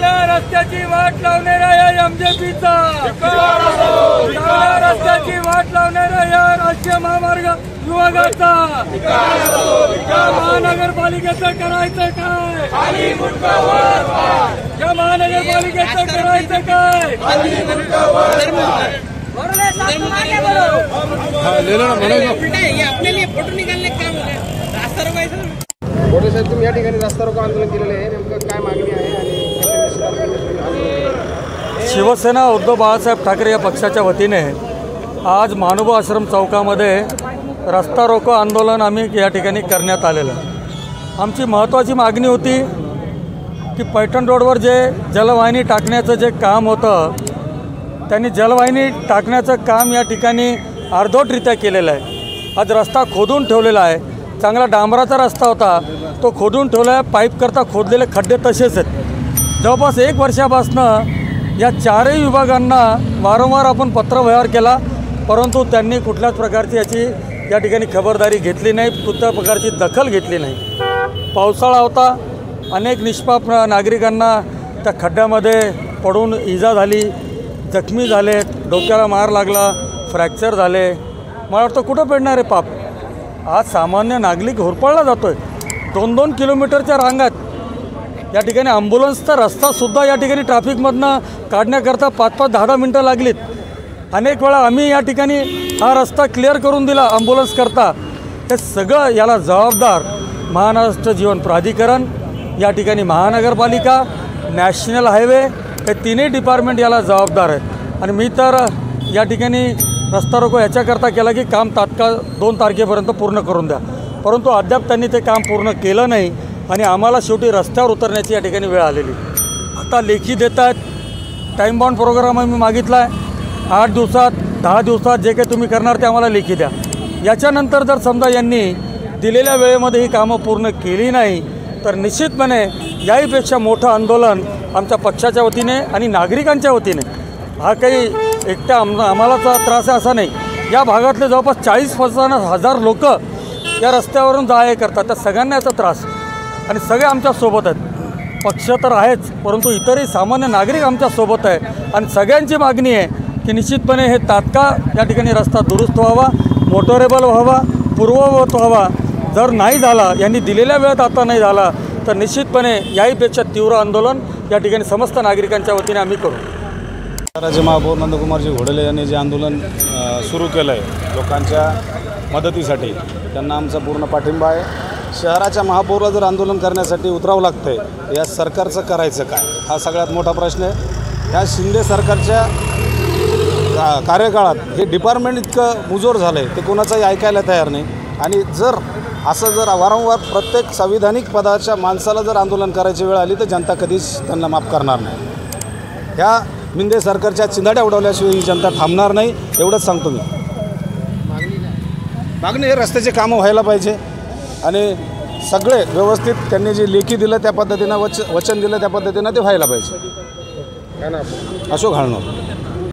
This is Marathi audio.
चांगल्या रस्त्याची वाट लावणाऱ्या या एमजेपीचा, चांगल्या रस्त्याची वाट लावणाऱ्या या राष्ट्रीय महामार्ग विभागाचा, या महानगरपालिकेचं करायचं काय? या महानगरपालिकेचं करायचं काय? अपने लिए फोटो निकालने का रास्ता रोको बोले साहेब, तुम्ही या ठिकाणी रास्ता रोको आंदोलन केलेलं आहे, नेमकं काय मागणी आहे आणि शिवसेना उद्धव बाळासाहेब ठाकरे या पक्षाच्या वतीने आज मानुबा आश्रम चौकामध्ये रस्ता रोको आंदोलन आम्ही या ठिकाणी करण्यात आलेलं. आमची महत्त्वाची मागणी होती की पैठण रोडवर जे जलवाहिनी टाकण्याचं जे काम होतं, त्यांनी जलवाहिनी टाकण्याचं काम या ठिकाणी अर्धवटरित्या केलेलं आहे. आज रस्ता खोदून ठेवलेला आहे. चांगला डांबराचा रस्ता होता, तो खोदून ठेवला आहे. पाईपकरता खोदलेले खड्डे तसेच आहेत. जवळपास 1 वर्षापासनं या चारही विभागांना वारंवार आपण पत्रव्यवहार केला, परंतु त्यांनी कुठल्याच प्रकारची याची या ठिकाणी खबरदारी घेतली नाही, कुठल्या प्रकारची दखल घेतली नाही. पावसाळा होता, अनेक निष्पाप नागरिकांना त्या खड्ड्यामध्ये पडून इजा झाली, जखमी झाले, डोक्याला मार लागला, फ्रॅक्चर झाले. मला वाटतं कुठं पेडणार आहे पाप? आज सामान्य नागरिक होरपळला जातो आहे. 2-2 किलोमीटरच्या रांगात या ठिकाणी ॲम्ब्युलन्सचा रस्तासुद्धा या ठिकाणी ट्रॅफिकमधनं काढण्याकरता 5-5, 10-10 मिनटं लागलीत. अनेक वेळा आम्ही या ठिकाणी हा रस्ता क्लिअर करून दिला ॲम्ब्युलन्सकरता. हे सगळं याला जबाबदार महाराष्ट्र जीवन प्राधिकरण, या ठिकाणी महानगरपालिका, नॅशनल हायवे, हे तिन्ही डिपार्टमेंट याला जबाबदार आहेत. आणि मी तर या ठिकाणी रस्ता रोको याच्याकरता केला की काम तात्काळ 2 तारखेपर्यंत पूर्ण करून द्या, परंतु अद्याप त्यांनी ते काम पूर्ण केलं नाही आणि आम्हाला शेवटी रस्त्यावर उतरण्याची या ठिकाणी वेळ आलेली. आता लेखी देत आहेत. टाईम बाउंड प्रोग्राम आम्ही मागितला आहे. 8 दिवसात 10 दिवसात जे काही तुम्ही करणार ते आम्हाला लेखी द्या. याच्यानंतर जर समजा यांनी दिलेल्या वेळेमध्ये ही कामं पूर्ण केली नाही तर निश्चितपणे याहीपेक्षा मोठं आंदोलन आमच्या पक्षाच्या वतीने आणि नागरिकांच्या वतीने, हा काही एकट्या आम्हालाचा त्रास आहे असा नाही, या भागातले जवळपास 40-50,000 लोक या रस्त्यावरून जा करतात, त्या सगळ्यांना याचा त्रास. आणि सगळे आमच्यासोबत आहेत. पक्ष तर आहेच, परंतु इतरही सामान्य नागरिक आमच्यासोबत आहे. आणि सगळ्यांची मागणी आहे की निश्चितपणे हे तात्काळ या ठिकाणी रस्ता दुरुस्त व्हावा, मोटरेबल व्हावा, पूर्ववत व्हावा. जर नाही झाला, यांनी दिलेल्या वेळेत आता नाही झाला, तर निश्चितपणे याहीपेक्षा तीव्र आंदोलन या ठिकाणी समस्त नागरिकांच्या वतीने आम्ही करू. शहराचे महापौर नंदकुमारजी घोडेले यांनी जे आंदोलन सुरू केलं आहे लोकांच्या मदतीसाठी, त्यांना आमचा पूर्ण पाठिंबा आहे. शहराच्या महापौरला जर आंदोलन करण्यासाठी उतरावं लागतं आहे, या सरकारचं करायचं काय, हा सगळ्यात मोठा प्रश्न आहे. ह्या शिंदे सरकारच्या कार्यकाळात हे डिपार्टमेंट इतकं मुजोर झालं आहे, ते कोणाचंही ऐकायला तयार नाही. आणि जर असं जर वारंवार प्रत्येक संविधानिक पदाच्या माणसाला जर आंदोलन करायची वेळ आली तर जनता कधीच त्यांना माफ करणार नाही. ह्या शिंदे सरकारच्या चिंधाड्या उडवल्याशिवाय ही जनता थांबणार नाही, एवढंच सांगतो मी. मागणी हे रस्त्याचे कामं व्हायला पाहिजे आणि सगळे व्यवस्थित त्यांनी जे लेखी दिलं त्या पद्धतीनं वचन दिलं त्या पद्धतीनं ते व्हायला पाहिजे. काय ना अशोक हाळनोर.